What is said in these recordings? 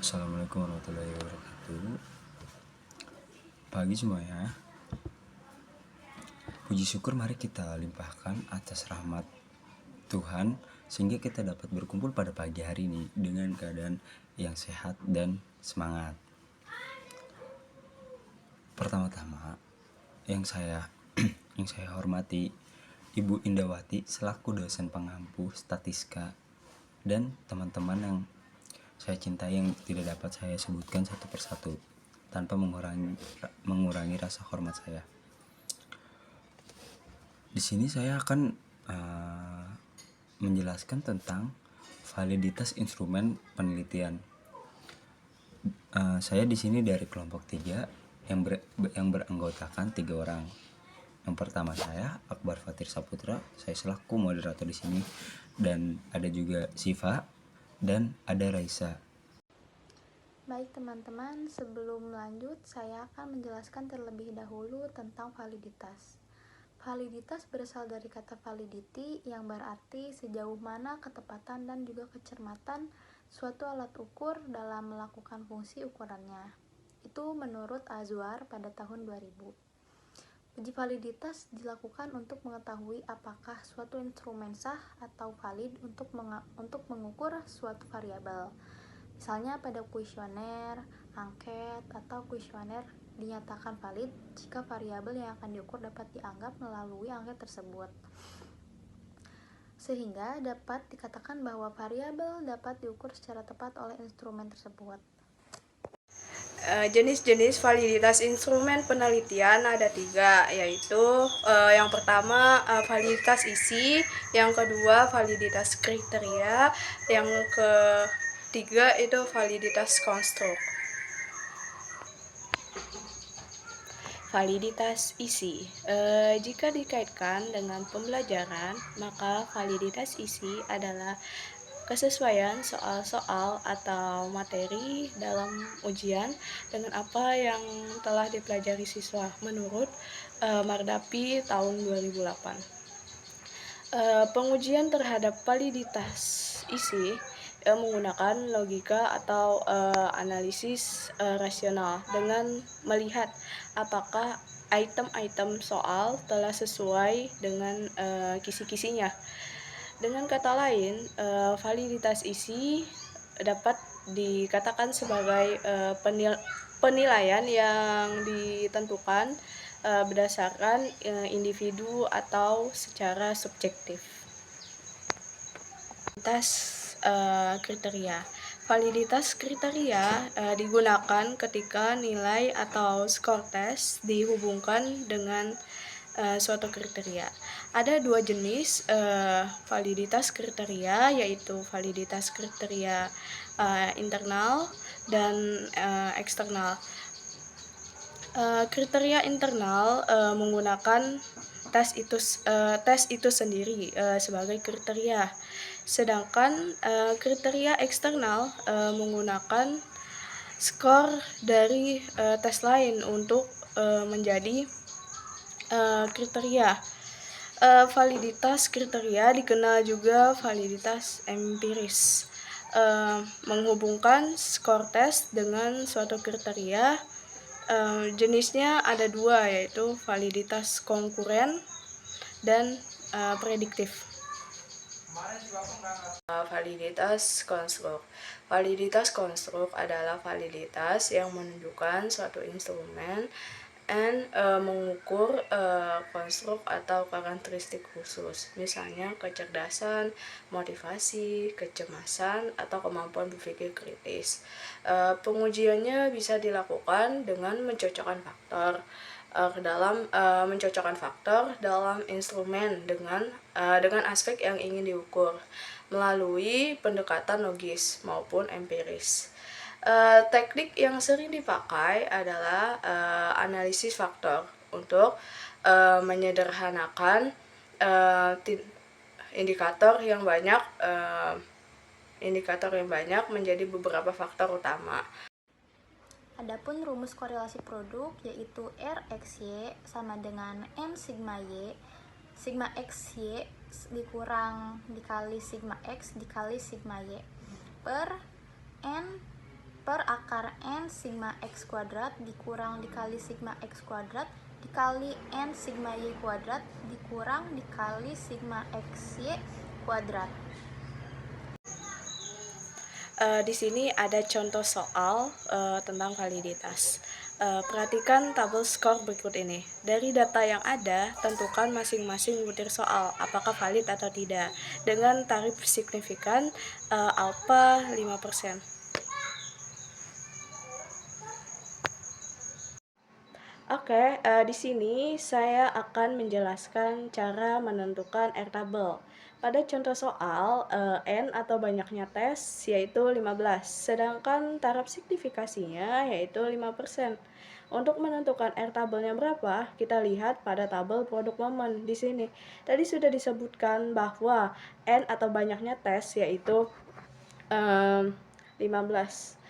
Assalamualaikum warahmatullahi wabarakatuh. Pagi semuanya. Puji syukur mari kita limpahkan atas rahmat Tuhan sehingga kita dapat berkumpul pada pagi hari ini dengan keadaan yang sehat dan semangat. Pertama-tama yang saya hormati Ibu Indawati selaku dosen pengampu Statiska dan teman-teman yang saya cintai yang tidak dapat saya sebutkan satu persatu tanpa mengurangi rasa hormat saya. Di sini saya akan menjelaskan tentang validitas instrumen penelitian. Saya di sini dari kelompok 3 yang beranggotakan 3 orang. Yang pertama saya Akbar Fatir Saputra, saya selaku moderator di sini, dan ada juga Siva dan ada Raisa. Baik teman-teman, sebelum lanjut saya akan menjelaskan terlebih dahulu tentang validitas. Validitas berasal dari kata validity yang berarti sejauh mana ketepatan dan juga kecermatan suatu alat ukur dalam melakukan fungsi ukurannya. Itu menurut Azwar pada tahun 2000. Uji validitas dilakukan untuk mengetahui apakah suatu instrumen sah atau valid untuk mengukur suatu variabel. Misalnya pada kuesioner, angket, atau kuesioner dinyatakan valid jika variabel yang akan diukur dapat dianggap melalui angket tersebut. Sehingga dapat dikatakan bahwa variabel dapat diukur secara tepat oleh instrumen tersebut. Jenis-jenis validitas instrumen penelitian ada 3, yaitu yang pertama validitas isi, yang kedua validitas kriteria, yang ketiga itu validitas konstruk. Validitas isi, jika dikaitkan dengan pembelajaran, maka validitas isi adalah kesesuaian soal-soal atau materi dalam ujian dengan apa yang telah dipelajari siswa menurut Mardapi tahun 2008. Pengujian terhadap validitas isi menggunakan logika atau analisis rasional dengan melihat apakah item-item soal telah sesuai dengan kisi-kisinya. Dengan kata lain, validitas isi dapat dikatakan sebagai penilaian yang ditentukan berdasarkan individu atau secara subjektif. Validitas kriteria. Validitas kriteria digunakan ketika nilai atau skor tes dihubungkan dengan suatu kriteria. Ada 2 jenis validitas kriteria, yaitu validitas kriteria internal dan eksternal. Kriteria internal menggunakan tes itu sendiri sebagai kriteria, sedangkan kriteria eksternal menggunakan skor dari tes lain untuk menjadi kriteria. Validitas kriteria dikenal juga validitas empiris, menghubungkan skor tes dengan suatu kriteria. Jenisnya ada 2, yaitu validitas konkuren dan prediktif. Validitas konstruk. Validitas konstruk adalah validitas yang menunjukkan suatu instrumen mengukur konstruk atau karakteristik khusus, misalnya kecerdasan, motivasi, kecemasan, atau kemampuan berpikir kritis. Pengujiannya bisa dilakukan dengan mencocokkan faktor dalam instrumen dengan aspek yang ingin diukur melalui pendekatan logis maupun empiris. Teknik yang sering dipakai adalah analisis faktor untuk menyederhanakan indikator yang banyak menjadi beberapa faktor utama. Adapun rumus korelasi produk yaitu R(X)Y sama dengan N sigma Y. Sigma X Y dikali sigma X dikali sigma Y per N per akar N sigma X kuadrat dikurang dikali sigma X kuadrat dikali N sigma Y kuadrat dikurang dikali sigma XY kuadrat. Di sini ada contoh soal tentang validitas. Perhatikan tabel skor berikut ini. Dari data yang ada, tentukan masing-masing butir soal apakah valid atau tidak dengan tarif signifikan alpha 5%. Oke, di sini saya akan menjelaskan cara menentukan R-tabel. Pada contoh soal, N atau banyaknya tes yaitu 15, sedangkan taraf signifikasinya yaitu 5%. Untuk menentukan R-tabelnya berapa, kita lihat pada tabel produk momen di sini. Tadi sudah disebutkan bahwa N atau banyaknya tes yaitu 15,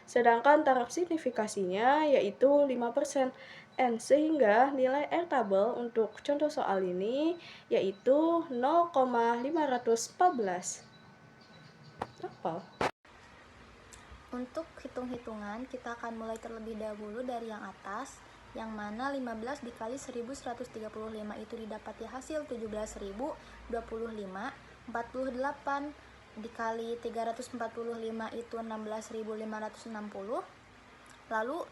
sedangkan taraf signifikasinya yaitu 5%. Sehingga nilai R-tabel untuk contoh soal ini yaitu 0,514. Apa? Untuk hitung-hitungan, kita akan mulai terlebih dahulu dari yang atas, yang mana 15 dikali 1135 itu didapati hasil 17.025, 48 dikali 345 itu 16.560. Lalu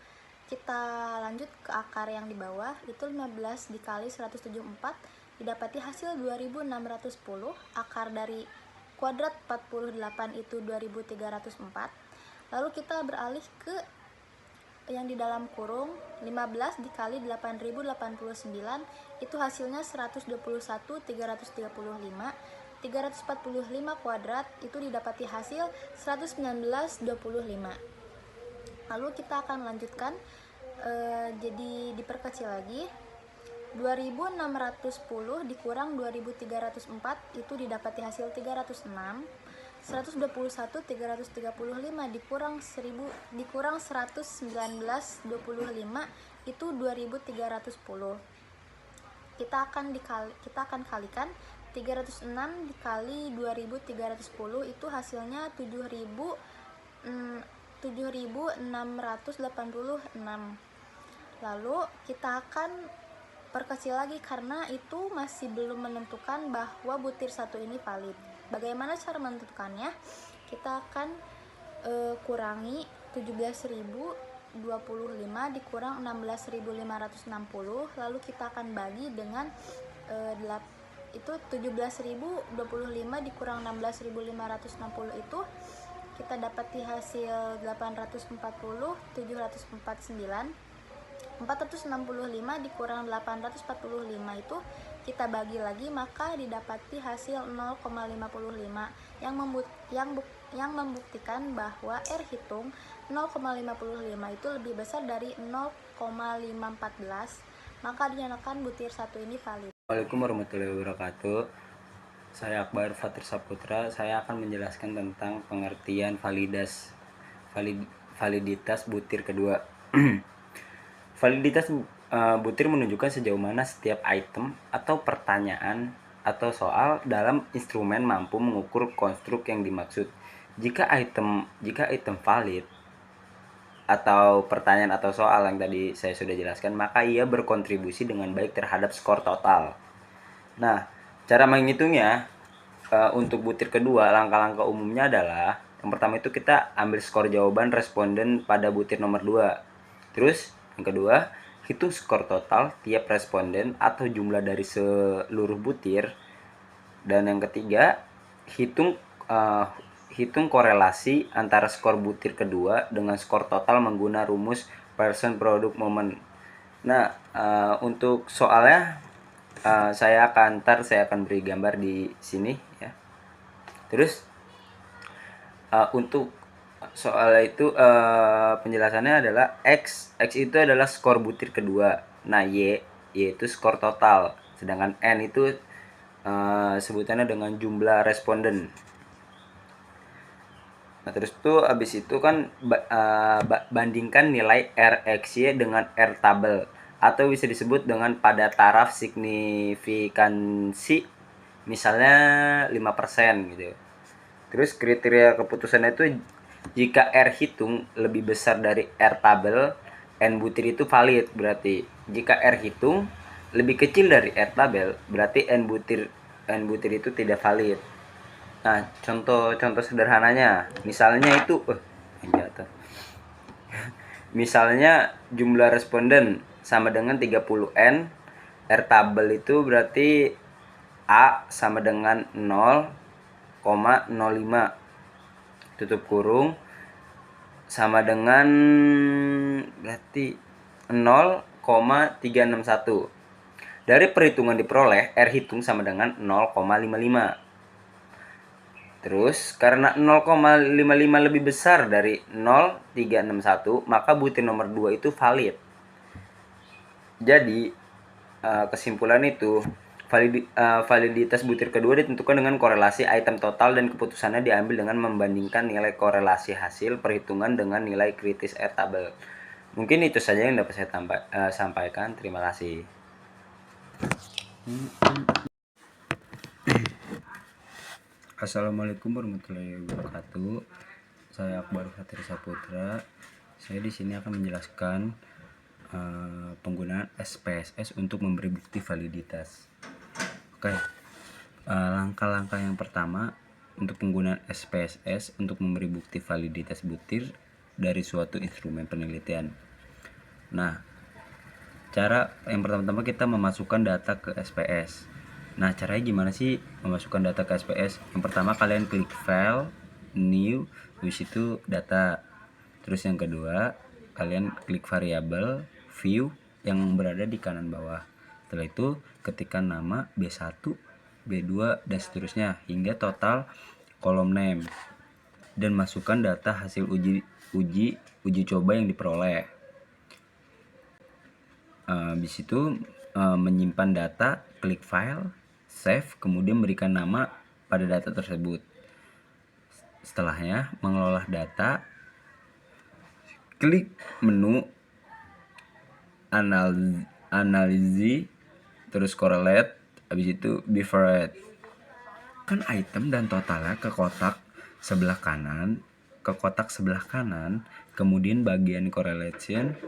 kita lanjut ke akar yang di bawah, itu 15 dikali 174 didapati hasil 2610, akar dari kuadrat 48 itu 2304. Lalu kita beralih ke yang di dalam kurung, 15 dikali 8089 itu hasilnya 121.335. 345 kuadrat itu didapati hasil 119.25. Lalu kita akan lanjutkan, jadi diperkecil lagi. 2610 dikurang 2304 itu didapati hasil 306. 121.335 dikurang 119.25 itu 2310. Kita akan kalikan 306 dikali 2310 itu hasilnya 7.686. Lalu kita akan perkecil lagi karena itu masih belum menentukan bahwa butir satu ini valid. Bagaimana cara menentukannya? Kita akan kurangi 17.025 dikurang 16.560, lalu kita akan bagi dengan itu 17.025 dikurang 16.560 itu kita dapati hasil 840, 749. 465 dikurang 845 itu kita bagi lagi, maka didapati hasil 0,55 yang membuktikan bahwa R hitung 0,55 itu lebih besar dari 0,514, maka dinyatakan butir satu ini valid. Assalamualaikum warahmatullahi wabarakatuh. Saya Akbar Fatir Saputra. Saya akan menjelaskan tentang pengertian validitas butir kedua. Validitas butir menunjukkan sejauh mana setiap item atau pertanyaan atau soal dalam instrumen mampu mengukur konstruk yang dimaksud. Jika item valid atau pertanyaan atau soal yang tadi saya sudah jelaskan, maka ia berkontribusi dengan baik terhadap skor total. Nah, cara menghitungnya untuk butir kedua, langkah-langkah umumnya adalah yang pertama itu kita ambil skor jawaban responden pada butir nomor 2. Terus yang kedua, hitung skor total tiap responden atau jumlah dari seluruh butir. Dan yang ketiga, hitung korelasi antara skor butir kedua dengan skor total menggunakan rumus Pearson product moment. Nah, untuk soalnya saya akan beri gambar di sini ya. Terus untuk soal itu penjelasannya adalah X itu adalah skor butir kedua. Nah, Y yaitu skor total. Sedangkan N itu sebutannya dengan jumlah responden. Nah, terus tuh abis itu kan bandingkan nilai RXY dengan R tabel, atau bisa disebut dengan pada taraf signifikansi misalnya 5% gitu. Terus kriteria keputusannya itu Jika R hitung lebih besar dari R tabel, N butir itu valid berarti. Jika R hitung lebih kecil dari R tabel, berarti N butir itu tidak valid. Nah, contoh sederhananya, misalnya itu misalnya jumlah responden sama dengan 30N, R tabel itu berarti A sama dengan 0,05 tutup kurung sama dengan berarti 0,361. Dari perhitungan diperoleh R hitung sama dengan 0,55. Terus karena 0,55 lebih besar dari 0,361, maka butir nomor 2 itu valid. Jadi kesimpulan itu validitas butir kedua ditentukan dengan korelasi item total dan keputusannya diambil dengan membandingkan nilai korelasi hasil perhitungan dengan nilai kritis R tabel. Mungkin itu saja yang dapat saya sampaikan. Terima kasih. Assalamualaikum warahmatullahi wabarakatuh. Saya Akbar Fatir Saputra. Saya di sini akan menjelaskan penggunaan SPSS untuk memberi bukti validitas. Oke, langkah-langkah yang pertama untuk penggunaan SPSS untuk memberi bukti validitas butir dari suatu instrumen penelitian. Nah, cara yang pertama-tama kita memasukkan data ke SPS. Nah, caranya gimana sih memasukkan data ke SPS? Yang pertama kalian klik File, New, habis itu data. Terus yang kedua, kalian klik variabel, View yang berada di kanan bawah. Setelah itu, ketikkan nama B1, B2, dan seterusnya hingga total kolom name. Dan masukkan data hasil uji coba yang diperoleh. Habis itu menyimpan data, klik File, Save, kemudian berikan nama pada data tersebut. Setelahnya mengelola data, klik menu analisis, terus correlate, habis itu bifurcate. Kan item dan totalnya ke kotak sebelah kanan, kemudian bagian correlation,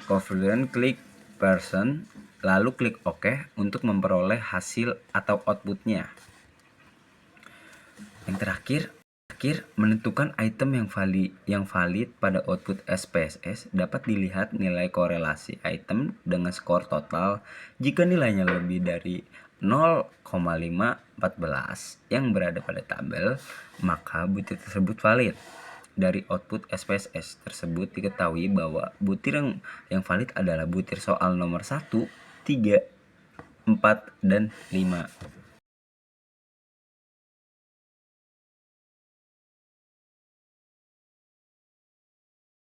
coefficient, klik person, lalu klik OK untuk memperoleh hasil atau outputnya. Yang terakhir, menentukan item yang valid pada output SPSS dapat dilihat nilai korelasi item dengan skor total. Jika nilainya lebih dari 0,514 yang berada pada tabel, maka butir tersebut valid. Dari output SPSS tersebut diketahui bahwa butir yang valid adalah butir soal nomor 1, 3, 4, dan 5.